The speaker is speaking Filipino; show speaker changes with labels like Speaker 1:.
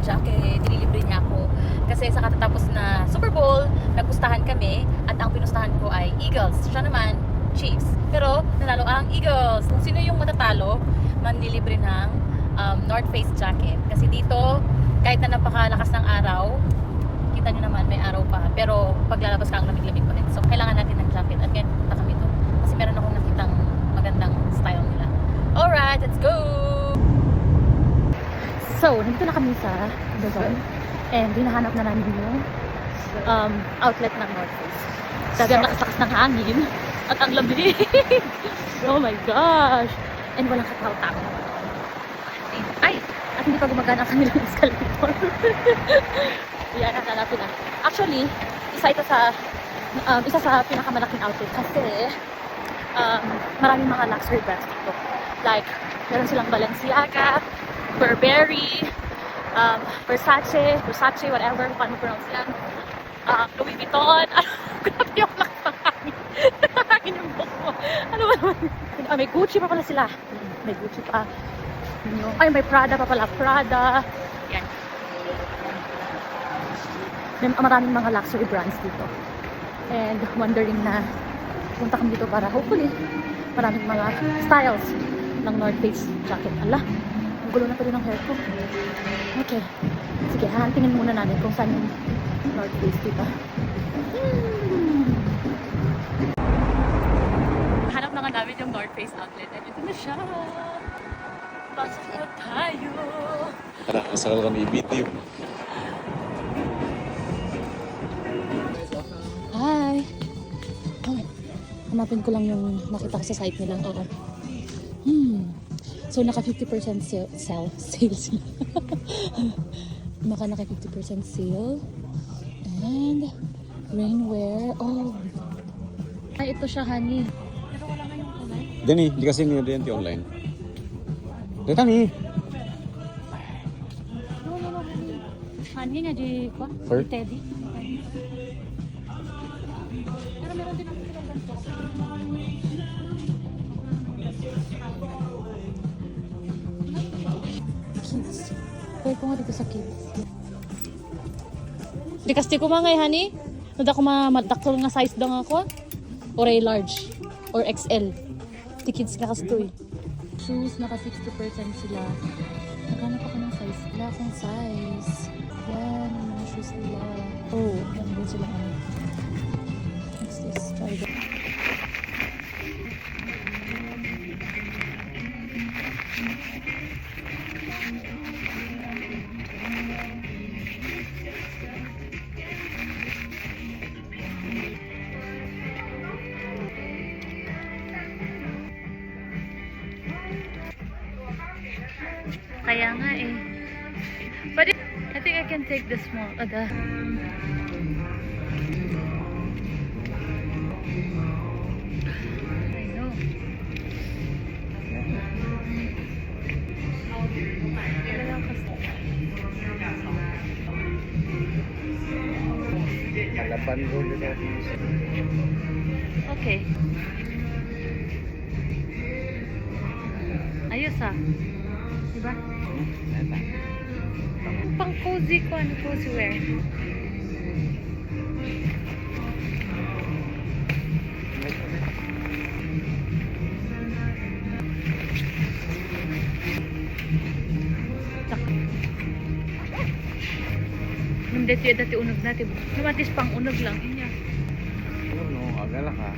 Speaker 1: jacket, nililibre niya ako. Kasi sa katatapos na Super Bowl, nagpustahan kami at ang pinustahan ko ay Eagles. Siya naman, Chiefs. Pero nanalo ang Eagles. Kung sino yung matatalo, manlilibre ng North Face jacket. Kasi dito, kahit na napakalakas ng araw, kita nyo naman may araw pa. Pero paglalabas ka, ang lamig-lamig pa rin. So kailangan natin ng jacket. At ngayon, punta kami doon. Kasi meron akong nakitang magandang style nila. Alright, let's go! So, nandito na kami sa Luzon and hinahanap na namin yung outlet ng North Face. Sabi ang lakas ng hangin at ang lamig. Oh my gosh! And walang katao-tao. Ay! At hindi pa gumagana ang kanilang escalator. Yan, nakalapin na. Actually, isa sa pinakamalaking outlet kasi maraming mga luxury brands dito. Like, meron silang Balenciaga, Burberry, Versace, whatever, paano pronounce yan, Louis Vuitton, grabe yung lakas ng hangin. Hangin yung buhok mo. Ano ba naman? May Gucci pa pala sila. May Gucci pa. Ay, may Prada pa pala. Prada. Yan. May maraming mga luxury brands dito. And wondering na punta kami dito para hopefully maraming mga styles ng North Face jacket. Ala, ang gulo na pala ng hair ko. Okay. Sige, hahantingin muna namin kung saan yung North Face dito. Hanap na nga namin yung North Face outlet. And ito na siya. Pasok na tayo.
Speaker 2: Tara, masakal kami i-video.
Speaker 1: Hi! Okay. Hanapin ko lang yung nakita ko sa site nilang. Oo. So, naka 50% sales na. Naka 50% sale. And rainwear. Oh. Ay, ito siya, honey. Pero wala nga yung kulay.
Speaker 2: Dani, di kasi nyo din online. Dito ni.
Speaker 1: No, honey. Honey nga di ko?
Speaker 2: Fur?
Speaker 1: Teddy. Pero meron din ako silang ganito. Kids. Pwede ko nga dito sa kids. Di kasi ko mga honey. Nada ko madakol nga size daw ako. Or a large. Or XL. Di kids nga kasi to eh. Shoes, naka 60% sila. Naghanap ako ng size. Wala akong size. Yan, yung mga shoes nila. Oh, yan din sila ano. What's this? Try that. Kaya nga eh. But I think I can take the small, the... I know. Okay. Ayos ah. Diba? Pang cozy ko, ano cozy wear. Nung dati unog natin. Numatis pang unog lang. Inya.
Speaker 2: Ano, agala ka.